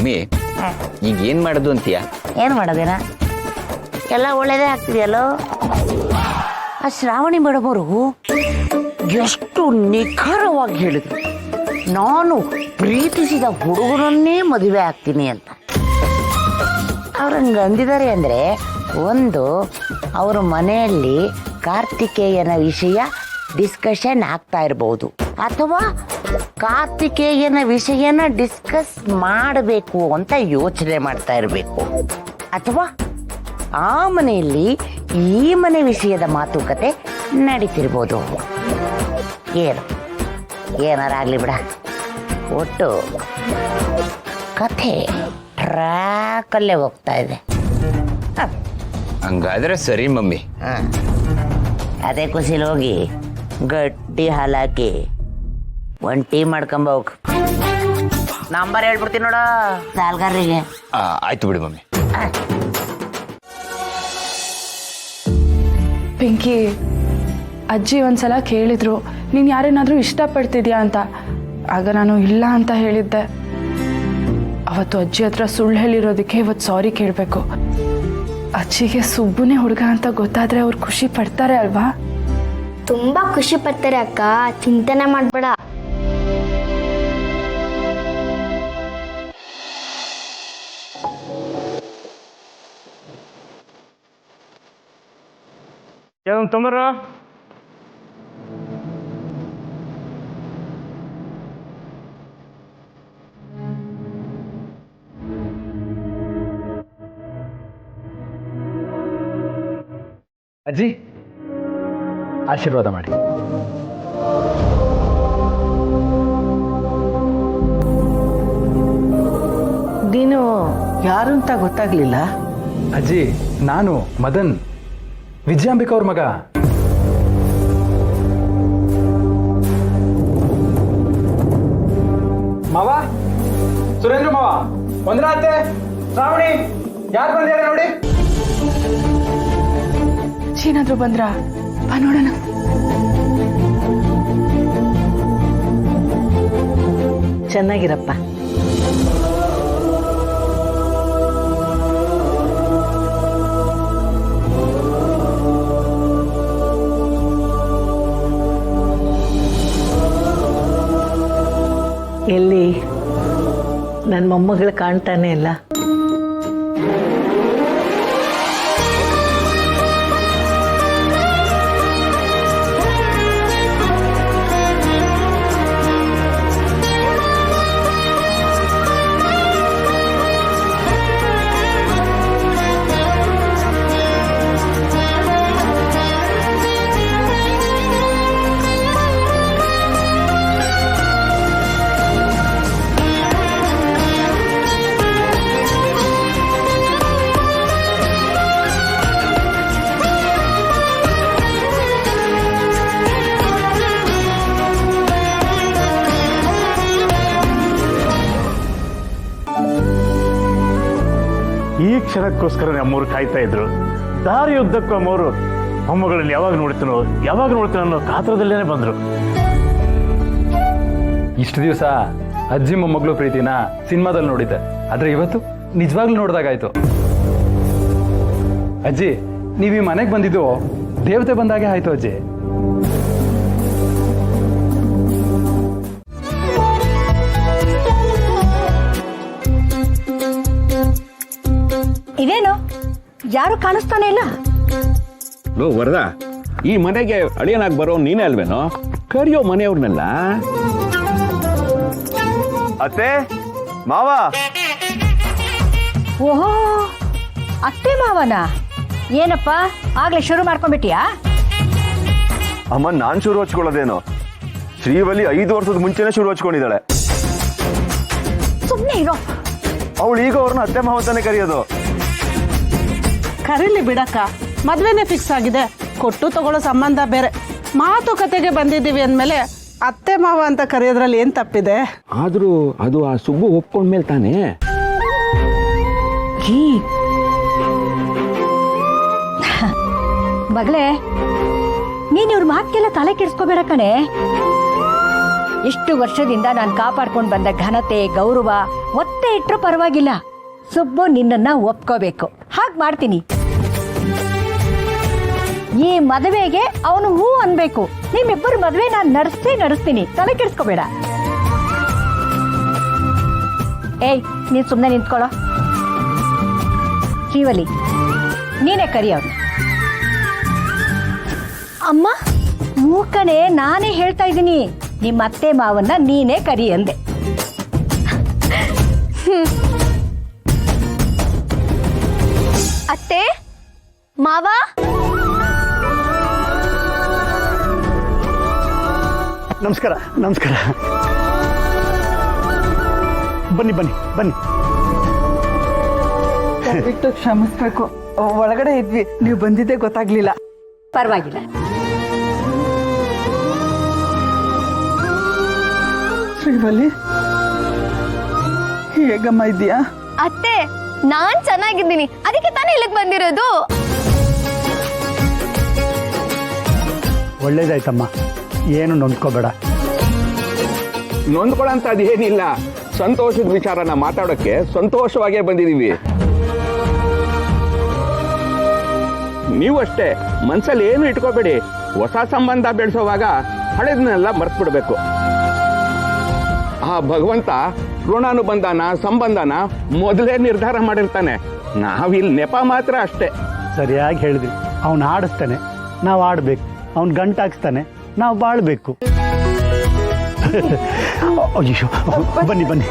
Mummy ಈಗ ಏನ್ ಮಾಡೋದು ಅಂತೀಯ? ಏನು ಮಾಡೋದೇನ, ಎಲ್ಲ ಒಳ್ಳೇದೇ ಆಗ್ತಿದೆಯಲ್ಲೋ. ಆ ಶ್ರಾವಣಿ ಮೇಡಮ್ ಅವರು ಎಷ್ಟು ನಿಖರವಾಗಿ ಹೇಳಿದ್ರು, ನಾನು ಪ್ರೀತಿಸಿದ ಹುಡುಗನನ್ನೇ ಮದುವೆ ಆಗ್ತೀನಿ ಅಂತ. ಅವ್ರು ಹಂಗೆ ಅಂದಿದ್ದಾರೆ ಅಂದರೆ ಒಂದು, ಅವರ ಮನೆಯಲ್ಲಿ ಕಾರ್ತಿಕೇಯನ ವಿಷಯ ಡಿಸ್ಕಷನ್ ಆಗ್ತಾ ಇರ್ಬೋದು, ಅಥವಾ ಕಾರ್ತಿಕೇಯನ ವಿಷಯನ ಡಿಸ್ಕಸ್ ಮಾಡಬೇಕು ಅಂತ ಯೋಚನೆ ಮಾಡ್ತಾ ಇರಬೇಕು, ಅಥವಾ ಆ ಮನೆಯಲ್ಲಿ ಈ ಮನೆ ವಿಷಯದ ಮಾತುಕತೆ ನಡೀತಿರ್ಬೋದು. ಏನಾರಾಗ್ಲಿ ಬಿಡ, ಒಟ್ಟು ಕಥೆ ಟ್ರ್ಯಾಕಲ್ಲೇ ಹೋಗ್ತಾ ಇದೆ. ಹಂಗಾದ್ರೆ ಸರಿ ಮಮ್ಮಿ. ಅದೇ ಖುಷಿಲಿ ಹೋಗಿ ಗಟ್ಟಿ ಹಾಲಾಕಿ ಒಂದು ಟೀ ಮಾಡ್ಕೊಂಬೋಗ್. ನಂಬರ್ ಹೇಳ್ಬಿಡ್ತೀನಿ ನೋಡ ಸಾಲ್ಗಾರರಿಗೆ. ಆಯ್ತು ಬಿಡಿ ಮಮ್ಮಿ. ಪಿಂಕಿ, ಅಜ್ಜಿ ಒಂದ್ಸಲ ಕೇಳಿದ್ರು ನೀನು ಯಾರೇನಾದರೂ ಇಷ್ಟಪಡ್ತಿದ್ಯಾ ಅಂತ. ಆಗ ನಾನು ಇಲ್ಲ ಅಂತ ಹೇಳಿದ್ದೆ. ಅವತ್ತು ಅಜ್ಜಿ ಹತ್ರ ಸುಳ್ಳು ಹೇಳಿರೋದಕ್ಕೆ ಇವತ್ತು ಸಾರಿ ಕೇಳಬೇಕು. ಅಜ್ಜಿಗೆ ಸುಬ್ಬುನೇ ಹುಡುಗ ಅಂತ ಗೊತ್ತಾದ್ರೆ ಅವ್ರು ಖುಷಿ ಪಡ್ತಾರೆ ಅಲ್ವಾ? ತುಂಬಾ ಖುಷಿ ಪಡ್ತಾರೆ ಅಕ್ಕ, ಚಿಂತನೆ ಮಾಡ್ಬೇಡ. ತೊಂಬರ ಅಜ್ಜಿ ಆಶೀರ್ವಾದ ಮಾಡಿ. ನೀನು ಯಾರು ಅಂತ ಗೊತ್ತಾಗ್ಲಿಲ್ಲ. ಅಜ್ಜಿ, ನಾನು ಮದನ್, ವಿಜಯಾಂಬಿಕಾ ಅವ್ರ ಮಗ. ಮಾವ, ಸುರೇಂದ್ರ ಮಾವ, ಒಂದರಾತೆ, ಶ್ರಾವಣಿ, ಯಾರು ಬಂದಿದ್ದಾರೆ ನೋಡಿ. ಏನಾದ್ರು ಬಂದ್ರ ಬಾ ನೋಡೋಣ. ಚೆನ್ನಾಗಿರಪ್ಪ. ಎಲ್ಲಿ ನನ್ನ ಮೊಮ್ಮಗಳು ಕಾಣ್ತಾನೆ ಇಲ್ಲ. ಈ ಕ್ಷಣಕ್ಕೋಸ್ಕರ ನಮ್ಮೂರು ಕಾಯ್ತಾ ಇದ್ರು. ದಾರಿಯುದ್ದಕ್ಕೂ ಅಮ್ಮವರು ಮೊಮ್ಮಗಳಲ್ಲಿ ಯಾವಾಗ ನೋಡ್ತೀನೋ ಅನ್ನೋ ಕಾತರದಲ್ಲೇನೆ ಬಂದ್ರು. ಇಷ್ಟು ದಿವಸ ಅಜ್ಜಿ ಮೊಮ್ಮಗಳು ಪ್ರೀತಿನ ಸಿನಿಮಾದಲ್ಲಿ ನೋಡಿದ್ದೆ, ಆದ್ರೆ ಇವತ್ತು ನಿಜವಾಗ್ಲೂ ನೋಡ್ದಾಗಾಯ್ತು. ಅಜ್ಜಿ, ನೀವು ಈ ಮನೆಗೆ ಬಂದಿದ್ದು ದೇವತೆ ಬಂದಾಗೆ ಆಯ್ತು ಅಜ್ಜಿ. ಇದೇನು ಯಾರು ಕಾಣಿಸ್ತಾನೆ ಇಲ್ಲ? ವರದ, ಈ ಮನೆಗೆ ಅಳಿಯನಾಗಿ ಬರೋ ನೀನೇ ಅಲ್ವೇನೋ? ಕರಿಯೋ ಮನೆಯವ್ರನ್ನೆಲ್ಲ. ಅತ್ತೆ, ಮಾವ. ಓಹೋ, ಅತ್ತೆ ಮಾವನ? ಏನಪ್ಪ ಆಗ್ಲೇ ಶುರು ಮಾಡ್ಕೊಂಡ್ಬಿಟ್ಟಿಯಾ? ಅಮ್ಮ, ನಾನ್ ಶುರು ಹಚ್ಕೊಳ್ಳೋದೇನು? ಶ್ರೀವಲಿ 5 ವರ್ಷದ ಮುಂಚೆನೆ ಶುರು ಹಚ್ಕೊಂಡಿದ್ದಾಳೆ. ಸುಮ್ಮನೆ ಇರೋ. ಅವಳು ಈಗ ಅವ್ರನ್ನ ಅತ್ತೆ ಮಾವ ಅಂತಾನೆ ಕರೆಯೋದು. ಕರೀಲಿ ಬಿಡಕ್ಕ, ಮದ್ವೆನೇ ಫಿಕ್ಸ್ ಆಗಿದೆ. ಕೊಟ್ಟು ತಗೊಳ್ಳೋ ಸಂಬಂಧ ಬೇರೆ. ಮಾತುಕತೆಗೆ ಬಂದಿದ್ದೀವಿ ಅಂದಮೇಲೆ ಅತ್ತೆ ಮಾವ ಅಂತ ಕರೆಯೋದ್ರಲ್ಲಿ ಏನ್ ತಪ್ಪಿದೆ? ಆದ್ರೂ ಅದು ಆ ಸುಬ್ಬು ಒಪ್ಕೊಂಡ್ಮೇಲೆ ತಾನೇ. ಮಗಳೇ, ನೀನ್ ಇವ್ರ ಮಾತಿಗೆಲ್ಲ ತಲೆ ಕೆಡಿಸ್ಕೋಬೇಡ ಕಣೆ. ಇಷ್ಟು ವರ್ಷದಿಂದ ನಾನು ಕಾಪಾಡ್ಕೊಂಡು ಬಂದ ಘನತೆ ಗೌರವ ಒತ್ತೆ ಇಟ್ಟರು ಪರವಾಗಿಲ್ಲ. ಸುಬ್ಬು ನಿನ್ನನ್ನ ಒಪ್ಕೋಬೇಕು. ಹಾಗೆ ಮಾಡ್ತೀನಿ. ಈ ಮದುವೆಗೆ ಅವನು ಹೂ ಅನ್ಬೇಕು. ನಿಮ್ಮಿಬ್ಬರು ಮದುವೆ ನಾನು ನಡೆಸ್ತೀನಿ. ತಲೆ ಕೆಡಿಸ್ಕೋಬೇಡ. ಏಯ್, ನೀನ್ ಸುಮ್ಮನೆ ನಿಂತ್ಕೊಳ್ಳೋ. ಶ್ರೀವಲಿ, ನೀನೇ ಕರಿ ಅವ್ರು. ಅಮ್ಮ ಮೂಕಣೆ, ನಾನೇ ಹೇಳ್ತಾ ಇದ್ದೀನಿ. ನಿಮ್ಮ ಅತ್ತೆ ಮಾವನ್ನ ನೀನೇ ಕರಿ ಅಂದೆ. ಅತ್ತೆ ಮಾವ ನಮಸ್ಕಾರ ನಮಸ್ಕಾರ. ಬನ್ನಿ ಬನ್ನಿ ಬನ್ನಿ. ಬಿಟ್ಟು ಕ್ಷಮಿಸ್ಬೇಕು, ಒಳಗಡೆ ಇದ್ವಿ, ನೀವು ಬಂದಿದ್ದೇ ಗೊತ್ತಾಗ್ಲಿಲ್ಲ. ಪರವಾಗಿಲ್ಲ. ಶ್ರೀವಲ್ಲಿ, ಹೇಗಮ್ಮ ಇದೆಯಾ? ಅತ್ತೆ ನಾನ್ ಚೆನ್ನಾಗಿದ್ದೀನಿ, ಅದಕ್ಕೆ ತಾನೇ ಇಲ್ಲಿಗೆ ಬಂದಿರೋದು. ಒಳ್ಳೇದಾಯ್ತಮ್ಮ, ಏನು ನೊಂದ್ಕೋಬೇಡ. ನೊಂದ್ಕೊಳ್ಳೋಂಥದ್ದು ಏನಿಲ್ಲ. ಸಂತೋಷದ ವಿಚಾರನ ಮಾತಾಡೋಕ್ಕೆ ಸಂತೋಷವಾಗೇ ಬಂದಿದ್ದೀವಿ. ನೀವು ಅಷ್ಟೇ ಮನ್ಸಲ್ಲಿ ಏನು ಇಟ್ಕೋಬೇಡಿ. ಹೊಸ ಸಂಬಂಧ ಬೆಳೆಸೋವಾಗ ಹಳೆದನ್ನೆಲ್ಲ ಮರ್ತ್ಬಿಡ್ಬೇಕು. ಆ ಭಗವಂತ ಋಣಾನುಬಂಧನ ಸಂಬಂಧನ ಮೊದಲೇ ನಿರ್ಧಾರ ಮಾಡಿರ್ತಾನೆ. ನಾವಿಲ್ಲಿ ನೆಪ ಮಾತ್ರ ಅಷ್ಟೇ. ಸರಿಯಾಗಿ ಹೇಳಿದ್ರಿ. ಅವ್ನು ಆಡಿಸ್ತಾನೆ, ನಾವು ಆಡ್ಬೇಕು. ಅವ್ನು ಗಂಟಾಕ್ಸ್ತಾನೆ, ನಾವು ಬಾಳ್ಬೇಕು. ಅಯ್ಯೋ, ಬನ್ನಿ ಬನ್ನಿ.